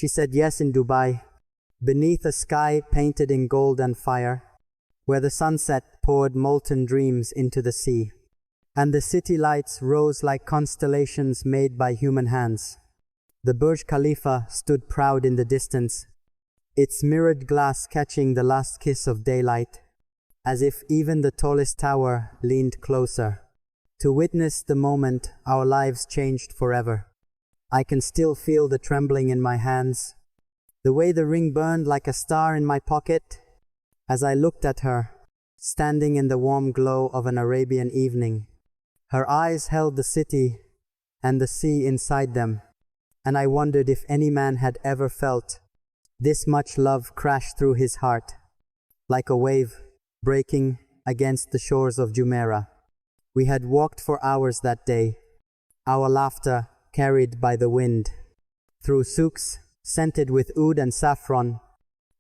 She said yes, in Dubai, beneath a sky painted in gold and fire, where the sunset poured molten dreams into the sea, and the city lights rose like constellations made by human hands. The Burj Khalifa stood proud in the distance, its mirrored glass catching the last kiss of daylight, as if even the tallest tower leaned closer to witness the moment our lives changed forever. I can still feel the trembling in my hands, the way the ring burned like a star in my pocket, as I looked at her, standing in the warm glow of an Arabian evening. Her eyes held the city and the sea inside them, and I wondered if any man had ever felt this much love crash through his heart, like a wave breaking against the shores of Jumeirah. We had walked for hours that day, our laughter carried by the wind, through souks scented with oud and saffron,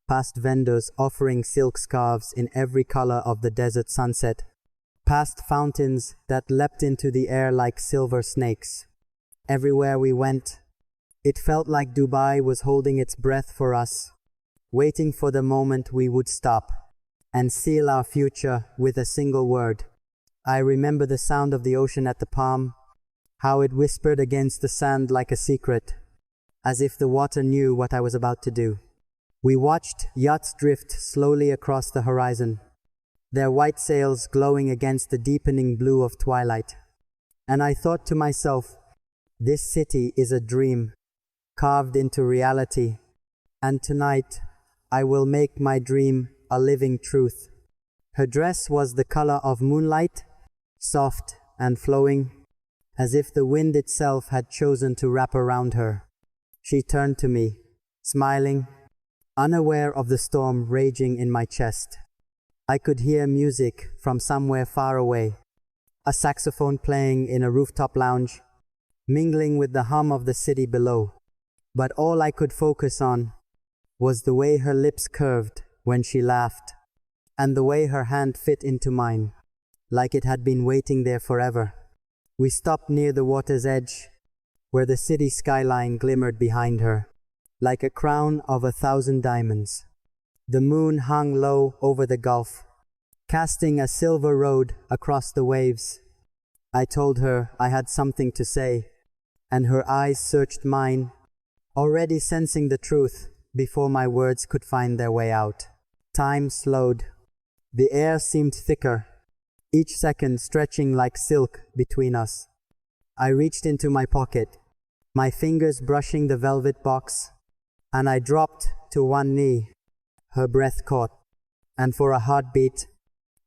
past vendors offering silk scarves in every color of the desert sunset, past fountains that leapt into the air like silver snakes. Everywhere we went, it felt like Dubai was holding its breath for us, waiting for the moment we would stop and seal our future with a single word. I remember the sound of the ocean at the palm, how it whispered against the sand like a secret, as if the water knew what I was about to do. We watched yachts drift slowly across the horizon, their white sails glowing against the deepening blue of twilight. And I thought to myself, this city is a dream, carved into reality, and tonight I will make my dream a living truth. Her dress was the color of moonlight, soft and flowing, as if the wind itself had chosen to wrap around her. She turned to me, smiling, unaware of the storm raging in my chest. I could hear music from somewhere far away, a saxophone playing in a rooftop lounge, mingling with the hum of the city below. But all I could focus on was the way her lips curved when she laughed, and the way her hand fit into mine, like it had been waiting there forever. We stopped near the water's edge, where the city skyline glimmered behind her, like a crown of 1,000 diamonds. The moon hung low over the gulf, casting a silver road across the waves. I told her I had something to say, and her eyes searched mine, already sensing the truth before my words could find their way out. Time slowed. The air seemed thicker, each second stretching like silk between us. I reached into my pocket, my fingers brushing the velvet box, and I dropped to one knee. Her breath caught, and for a heartbeat,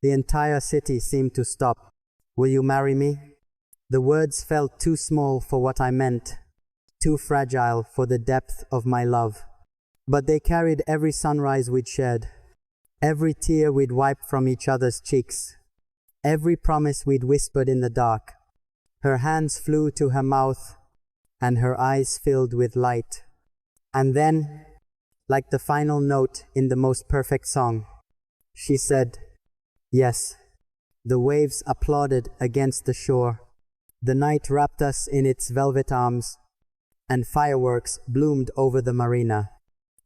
the entire city seemed to stop. Will you marry me? The words felt too small for what I meant, too fragile for the depth of my love. But they carried every sunrise we'd shared, every tear we'd wiped from each other's cheeks, every promise we'd whispered in the dark. Her hands flew to her mouth, and her eyes filled with light. And then, like the final note in the most perfect song, she said, yes. The waves applauded against the shore. The night wrapped us in its velvet arms, and fireworks bloomed over the marina,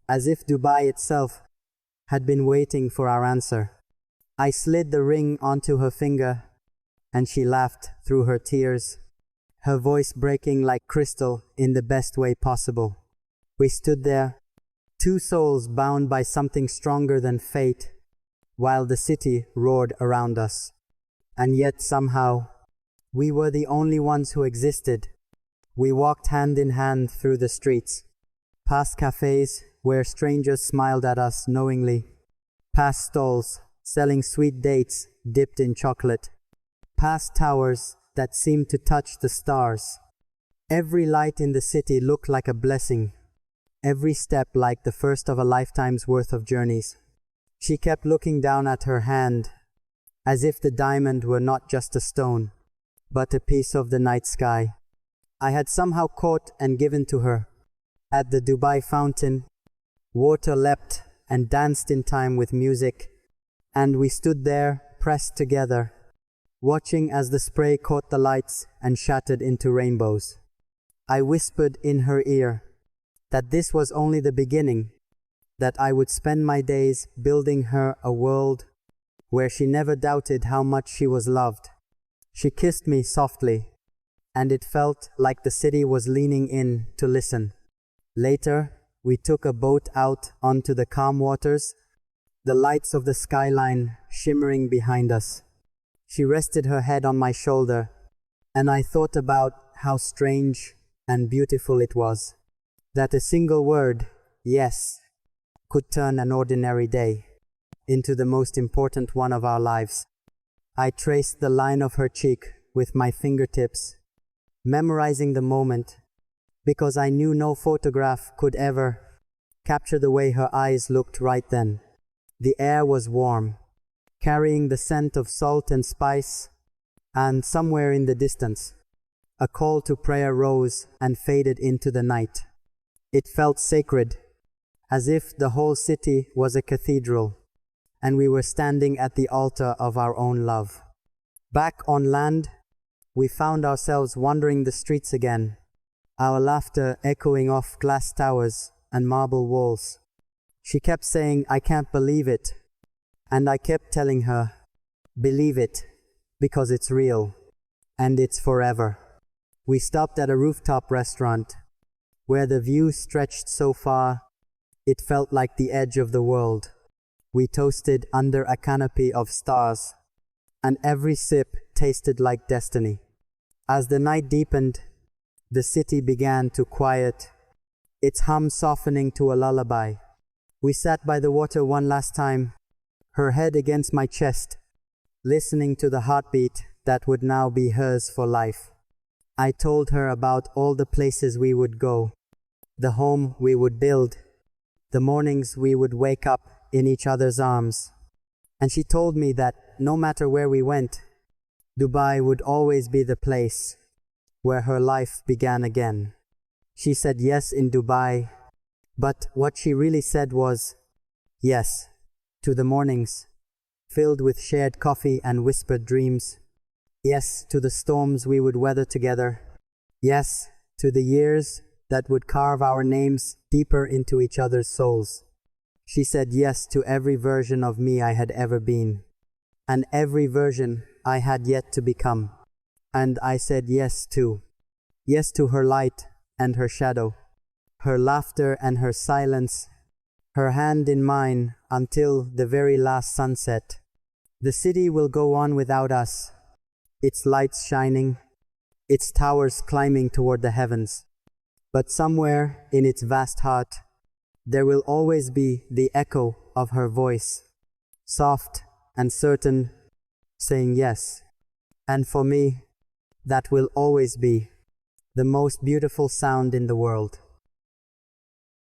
as if Dubai itself had been waiting for our answer. I slid the ring onto her finger, and she laughed through her tears, her voice breaking like crystal in the best way possible. We stood there, two souls bound by something stronger than fate, while the city roared around us. And yet somehow, we were the only ones who existed. We walked hand in hand through the streets, past cafes where strangers smiled at us knowingly, past stalls selling sweet dates dipped in chocolate, past towers that seemed to touch the stars. Every light in the city looked like a blessing, every step like the first of a lifetime's worth of journeys. She kept looking down at her hand, as if the diamond were not just a stone, but a piece of the night sky. I had somehow caught and given to her. At the Dubai fountain, water leapt and danced in time with music, and we stood there pressed together, watching as the spray caught the lights and shattered into rainbows. I whispered in her ear, that this was only the beginning, that I would spend my days building her a world where she never doubted how much she was loved. She kissed me softly, and it felt like the city was leaning in to listen. Later, we took a boat out onto the calm waters, the lights of the skyline shimmering behind us. She rested her head on my shoulder, and I thought about how strange and beautiful it was, that a single word, yes, could turn an ordinary day into the most important one of our lives. I traced the line of her cheek with my fingertips, memorizing the moment, because I knew no photograph could ever capture the way her eyes looked right then. The air was warm, carrying the scent of salt and spice, and somewhere in the distance, a call to prayer rose and faded into the night. It felt sacred, as if the whole city was a cathedral, and we were standing at the altar of our own love. Back on land, we found ourselves wandering the streets again, our laughter echoing off glass towers and marble walls. She kept saying, "I can't believe it," and I kept telling her, "Believe it, because it's real, and it's forever." We stopped at a rooftop restaurant, where the view stretched so far, it felt like the edge of the world. We toasted under a canopy of stars, and every sip tasted like destiny. As the night deepened, the city began to quiet, its hum softening to a lullaby. We sat by the water one last time, her head against my chest, listening to the heartbeat that would now be hers for life. I told her about all the places we would go, the home we would build, the mornings we would wake up in each other's arms. And she told me that no matter where we went, Dubai would always be the place where her life began again. She said yes in Dubai, but what she really said was yes to the mornings filled with shared coffee and whispered dreams. Yes to the storms we would weather together. Yes to the years that would carve our names deeper into each other's souls. She said yes to every version of me I had ever been, and every version I had yet to become. And I said yes too. Yes to her light and her shadow, her laughter and her silence, her hand in mine until the very last sunset. The city will go on without us, its lights shining, its towers climbing toward the heavens. But somewhere in its vast heart, there will always be the echo of her voice, soft and certain, saying yes. And for me, that will always be the most beautiful sound in the world.